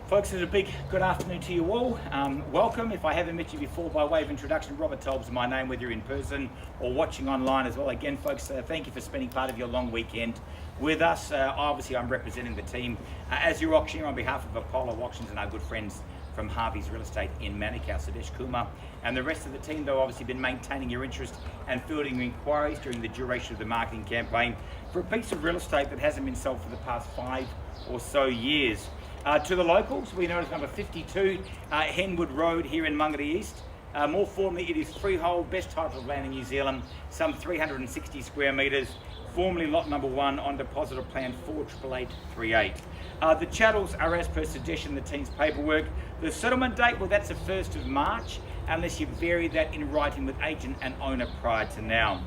Folks, it's a big good afternoon to you all. Welcome. If I haven't met you before, by way of introduction, Robert Tolb's my name, whether you're in person or watching online as well. Again, folks, thank you for spending part of your long weekend with us. Obviously, I'm representing the team as your auctioneer on behalf of Apollo Auctions and our good friends from Harvey's Real Estate in Manukau, Sudesh Kumar, and the rest of the team. They've obviously been maintaining your interest and fielding inquiries during the duration of the marketing campaign for a piece of real estate that hasn't been sold for the past 5 or so years. To the locals, we know it's number 52 Henwood Road here in Mangere East. More formally, it is freehold, best type of land in New Zealand, some 360 square metres, formerly lot number 1 on deposit of plan 48838. The chattels are as per suggestion, the team's paperwork. The settlement date, well, that's the 1st of March, unless you vary that in writing with agent and owner prior to now.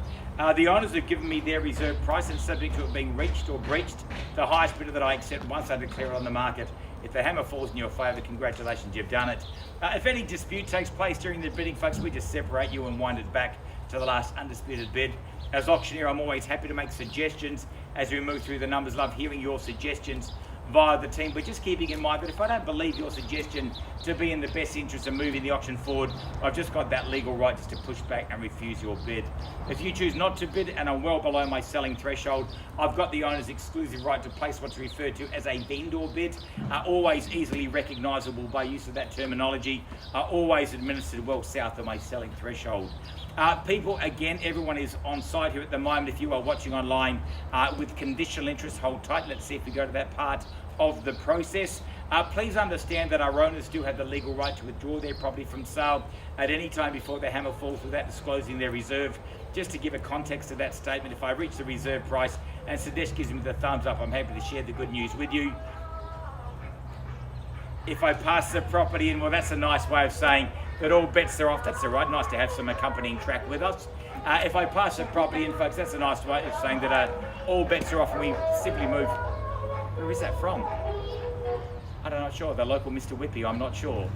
The owners have given me their reserve price and subject to it being reached or breached, the highest bidder that I accept once I declare it on the market. If the hammer falls in your favour, congratulations, you've done it. If any dispute takes place during the bidding, folks, we just separate you and wind it back to the last undisputed bid. As auctioneer, I'm always happy to make suggestions as we move through the numbers. Love hearing your suggestions via the team, but just keeping in mind that if I don't believe your suggestion to be in the best interest of moving the auction forward, I've just got that legal right just to push back and refuse your bid. If you choose not to bid and are well below my selling threshold, I've got the owner's exclusive right to place what's referred to as a vendor bid, always easily recognisable by use of that terminology, always administered well south of my selling threshold. People, again, everyone is on site here at the moment. If you are watching online with conditional interest, hold tight. Let's see if we go to that part of the process. Please understand that our owners do have the legal right to withdraw their property from sale at any time before the hammer falls without disclosing their reserve. Just to give a context to that statement, if I reach the reserve price and Sudesh gives me the thumbs up, I'm happy to share the good news with you. If I pass the property in, well, that's a nice way of saying that all bets are off. That's all right, nice to have some accompanying track with us. If I pass the property in, folks, that's a nice way of saying that all bets are off and we simply move. Where is that from? I'm not sure. The local Mr. Whippy, I'm not sure.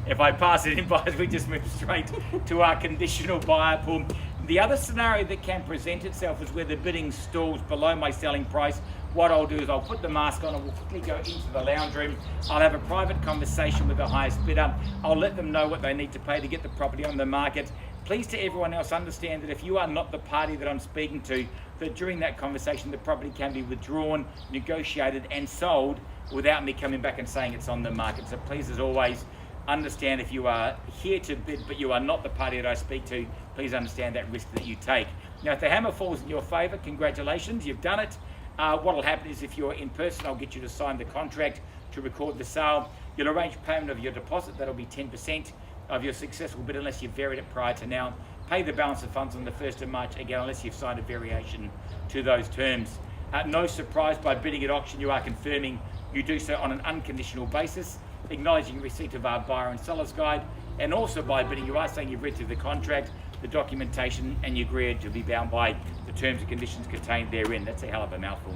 If I pass it in, buyers, we just move straight to our conditional buyer pool. The other scenario that can present itself is where the bidding stalls below my selling price. What I'll do is I'll put the mask on and we'll quickly go into the lounge room. I'll have a private conversation with the highest bidder. I'll let them know what they need to pay to get the property on the market. Please, to everyone else, understand that if you are not the party that I'm speaking to, that during that conversation the property can be withdrawn, negotiated and sold without me coming back and saying it's on the market. So please, as always, understand if you are here to bid but you are not the party that I speak to, please understand that risk that you take. Now, if the hammer falls in your favour, congratulations, you've done it. What will happen is if you're in person, I'll get you to sign the contract to record the sale. You'll arrange payment of your deposit. That'll be 10% of your successful bid unless you've varied it prior to now. Pay the balance of funds on the 1st of March, again, unless you've signed a variation to those terms. No surprise, by bidding at auction, you are confirming you do so on an unconditional basis, acknowledging receipt of our buyer and seller's guide, and also by bidding, you are saying you've read through the contract, the documentation, and you agreed to be bound by the terms and conditions contained therein. That's a hell of a mouthful.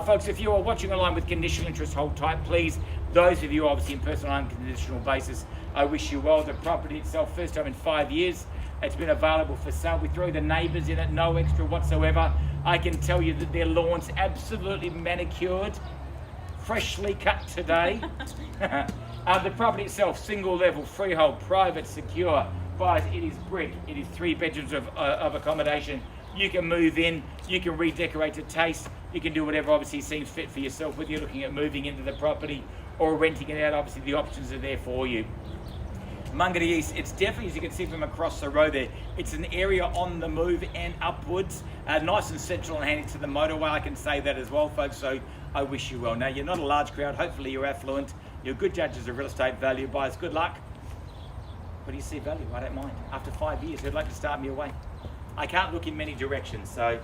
Folks, if you are watching online with conditional interest, hold tight, please. Those of you obviously in person on an unconditional basis, I wish you well. The property itself, first time in 5 years, it's been available for sale. We throw the neighbours in it, no extra whatsoever. I can tell you that their lawn's absolutely manicured, freshly cut today. The property itself, single level, freehold, private, secure. Guys, it is brick. It is 3 bedrooms of accommodation. You can move in, you can redecorate to taste, you can do whatever obviously seems fit for yourself, whether you're looking at moving into the property or renting it out. Obviously the options are there for you. Mangere East, it's definitely, as you can see from across the road there, it's an area on the move and upwards, nice and central and handy to the motorway. I can say that as well, folks, so I wish you well. Now, you're not a large crowd, hopefully you're affluent, you're good judges of real estate value. Buyers, good luck. What do you see value? I don't mind. After 5 years, who'd like to start me away? I can't look in many directions, so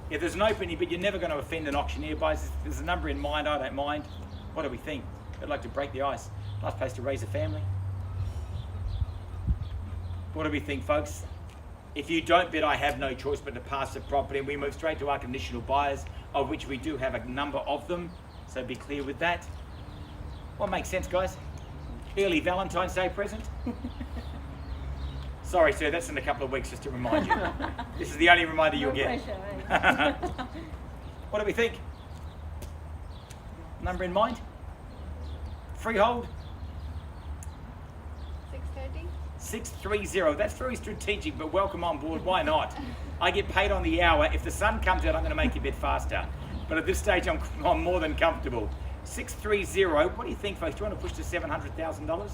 if there's an opening, but you're never going to offend an auctioneer. Buyers, if there's a number in mind, I don't mind. What do we think? I'd like to break the ice. Nice place to raise a family. What do we think, folks? If you don't bid, I have no choice but to pass the property, and we move straight to our conditional buyers, of which we do have a number of them. So be clear with that. What makes sense, guys? Early Valentine's Day present? Sorry, sir, that's in a couple of weeks, just to remind you. This is the only reminder you'll get. Pressure, What do we think? Number in mind? Freehold? 6:30. 630. That's very strategic, but welcome on board. Why not? I get paid on the hour. If the sun comes out, I'm going to make it a bit faster. But at this stage, I'm more than comfortable. 630. What do you think, folks? Do you want to push to $700,000?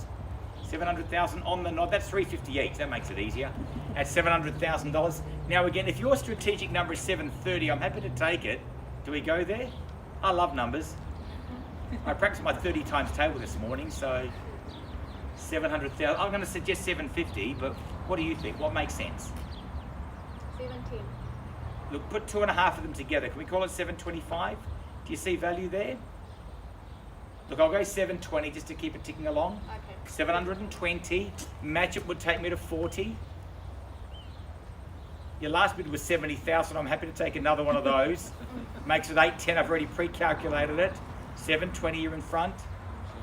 700,000 on the nod. That's 350 each. That makes it easier. At $700,000. Now again, if your strategic number is 730, I'm happy to take it. Do we go there? I love numbers. I practiced my 30 times table this morning, so 700,000. I'm going to suggest 750, but what do you think? What makes sense? 17. Look, put 2.5 of them together. Can we call it 725? Do you see value there? Look, I'll go 720 just to keep it ticking along. Okay. 720. Match it would take me to 40. Your last bid was 70,000. I'm happy to take another one of those. Makes it 810. I've already pre-calculated it. 720, you're in front.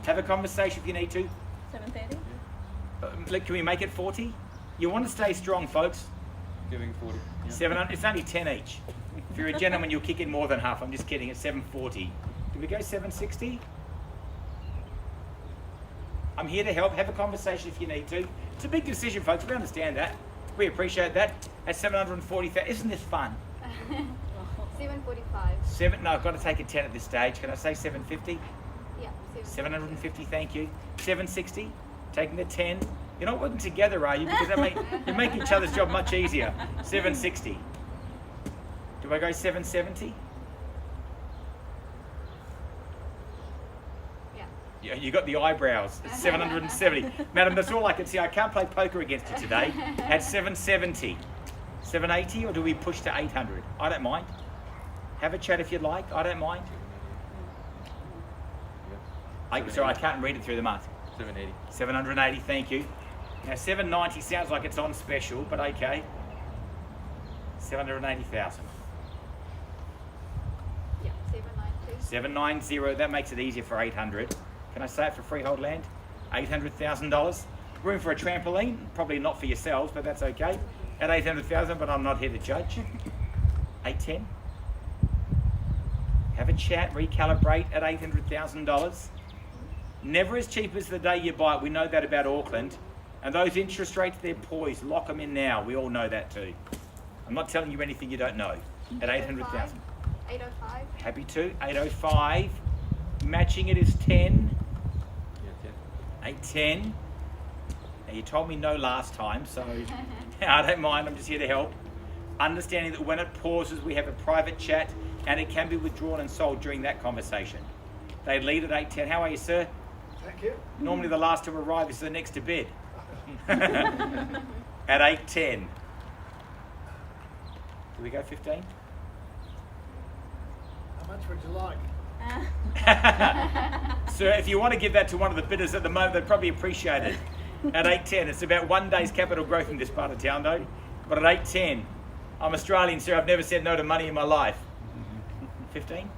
Have a conversation if you need to. 7:30. Look, can we make it 40? You want to stay strong, folks. Giving 40. Yeah. 700. It's only 10 each. If you're a gentleman, you'll kick in more than half. I'm just kidding. It's 740. Did we go 760? I'm here to help. Have a conversation if you need to. It's a big decision, folks. We understand that. We appreciate that. At 740,000, isn't this fun? 7:45. No, I've got to take a 10 at this stage. Can I say 750? Yeah. 750, thank you. 760, taking the 10. You're not working together, are you? Because you make each other's job much easier. 760. Do I go 770? Yeah. You got the eyebrows. It's 770. Madam, that's all I can see. I can't play poker against you today. At 770. 780, or do we push to 800? I don't mind. Have a chat if you'd like. I don't mind. Sorry, I can't read it through the mask. 780. 780, thank you. Now 790 sounds like it's on special, but okay. 780,000. Yeah. 790. 790, that makes it easier for 800. Can I say it for freehold land? $800,000. Room for a trampoline? Probably not for yourselves, but that's okay. At 800,000, but I'm not here to judge. 810. Have a chat, recalibrate at $800,000. Never as cheap as the day you buy it. We know that about Auckland. And those interest rates, they're poised. Lock them in now. We all know that too. I'm not telling you anything you don't know. At 800,000. 805. Happy to. 805. Matching it is 10. Yeah, 810. Now you told me no last time, so I don't mind. I'm just here to help. Understanding that when it pauses, we have a private chat and it can be withdrawn and sold during that conversation. They lead at 810. How are you, sir? Thank you. Normally the last to arrive is the next to bed. At 810. Do we go 15? How much would you like? Sir, if you want to give that to one of the bidders at the moment, they'd probably appreciate it. At 810, it's about one day's capital growth in this part of town, though. But at 810, I'm Australian, sir. I've never said no to money in my life. 15?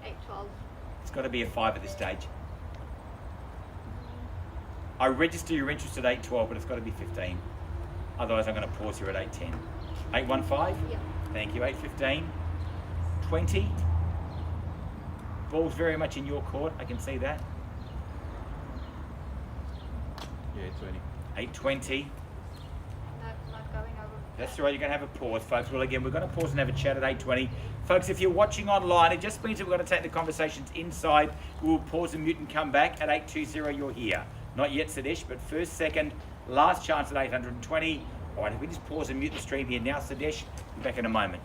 812. It's got to be a 5 at this stage. I register your interest at 812, but it's got to be 15. Otherwise, I'm going to pause here at 810. 815? Yeah. Thank you. 815. 20. Ball's very much in your court. I can see that. Yeah, 20. 820. Not going over. That's right, you're going to have a pause, folks. Well, again, we're going to pause and have a chat at 8:20. Folks, if you're watching online, it just means that we're going to take the conversations inside. We'll pause and mute and come back. At 8:20, you're here. Not yet, Sadesh, but first, second, last chance at 820. All right, if we just pause and mute the stream here now, Sadesh, be back in a moment.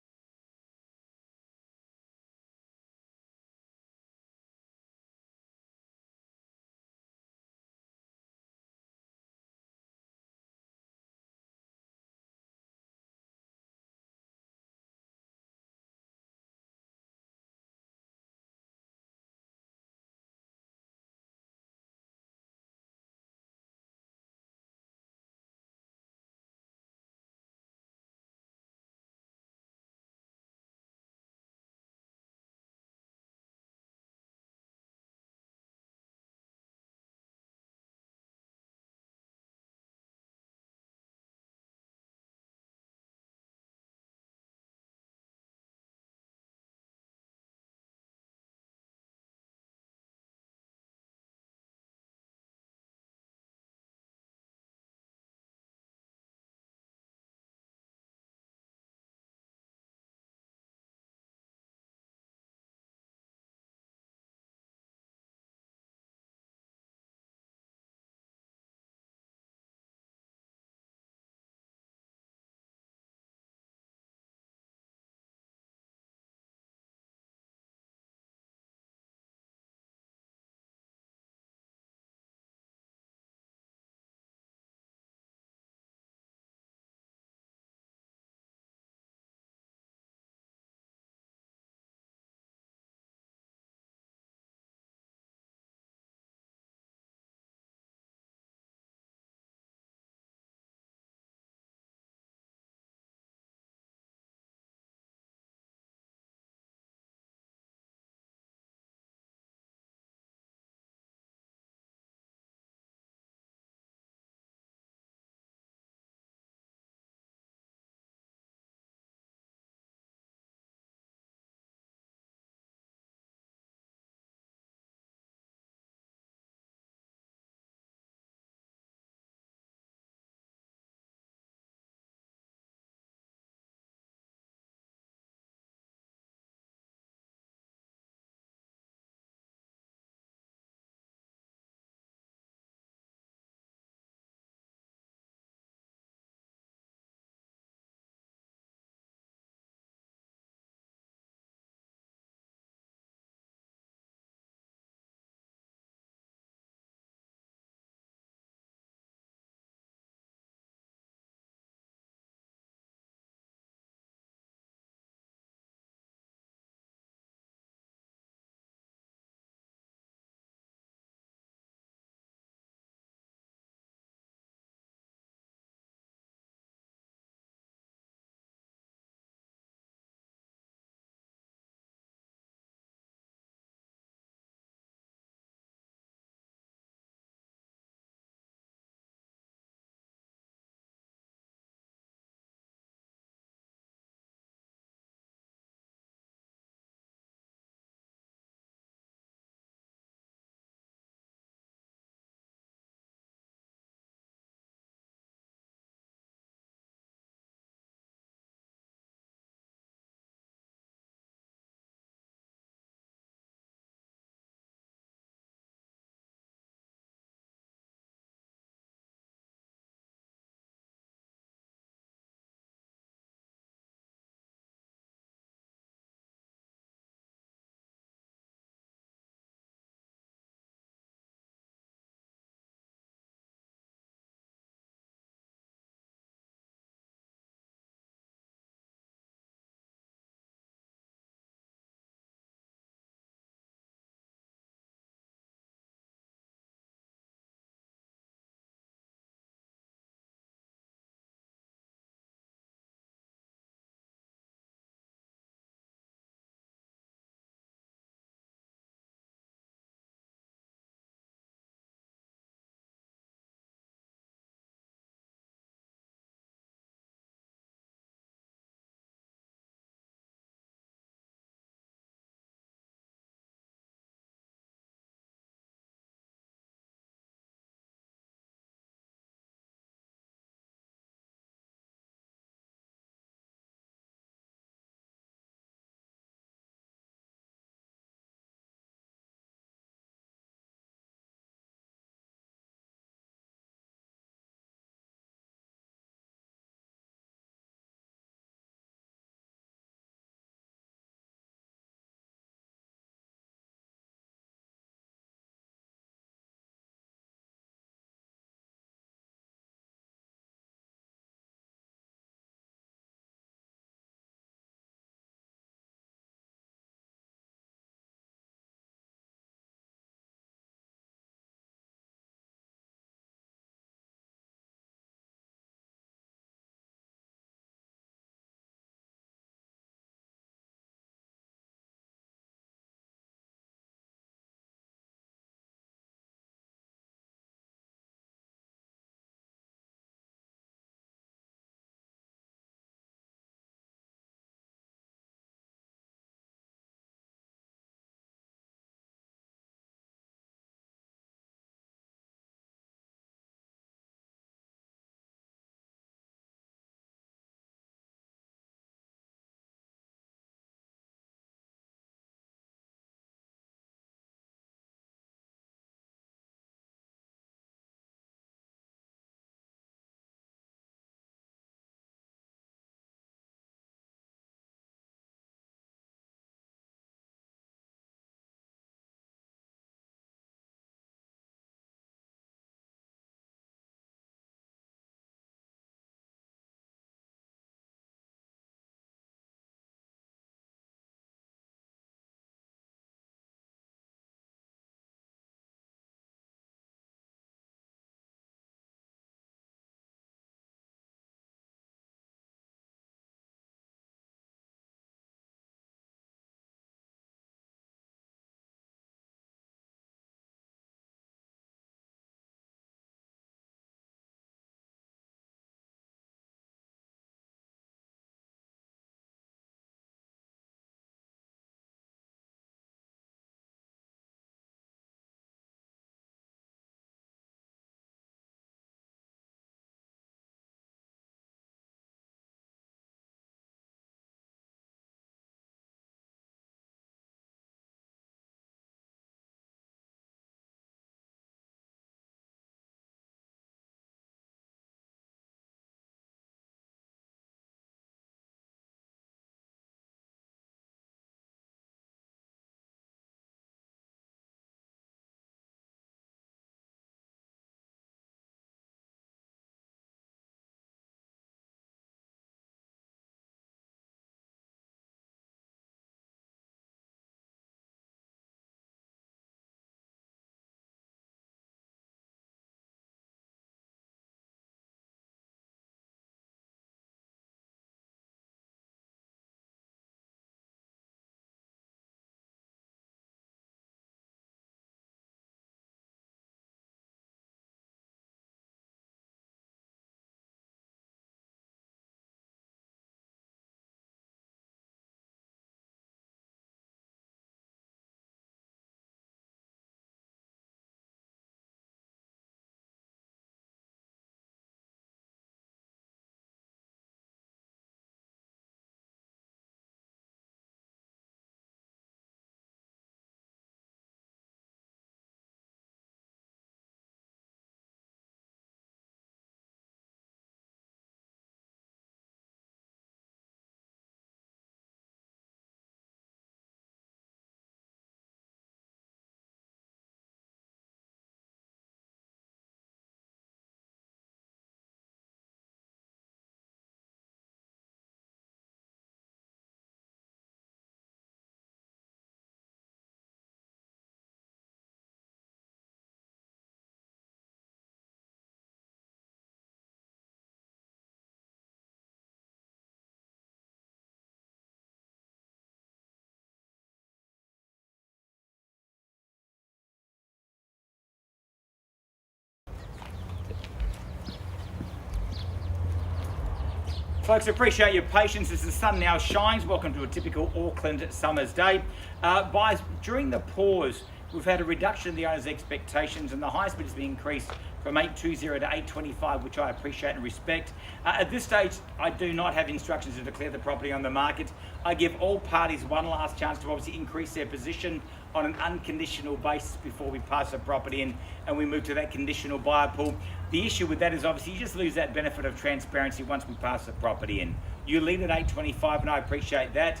Folks, appreciate your patience as the sun now shines. Welcome to a typical Auckland summer's day. Buyers, during the pause, we've had a reduction in the owner's expectations and the highest bid has been increased from 820 to 825, which I appreciate and respect. At this stage, I do not have instructions to declare the property on the market. I give all parties one last chance to obviously increase their position on an unconditional basis before we pass the property in and we move to that conditional buyer pool. The issue with that is obviously you just lose that benefit of transparency once we pass the property in. You leave at 825 and I appreciate that.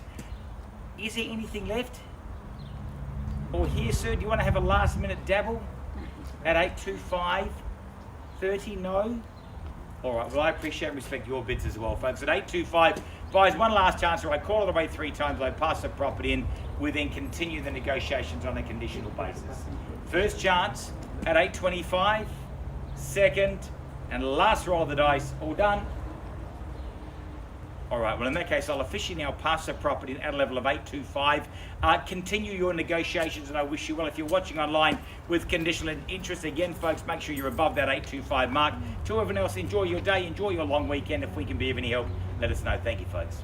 Is there anything left? Or here, sir, do you want to have a last minute dabble at 825? 30, no? All right, well, I appreciate and respect your bids as well, folks. At 825, buyers, one last chance, or I call all the way 3 times, I pass the property in, we then continue the negotiations on a conditional basis. First chance at 825, second, and last roll of the dice, all done. All right, well, in that case, I'll officially now pass the property at a level of 825. Continue your negotiations, and I wish you well. If you're watching online with conditional interest, again, folks, make sure you're above that 825 mark. To everyone else, enjoy your day, enjoy your long weekend. If we can be of any help, let us know. Thank you, folks.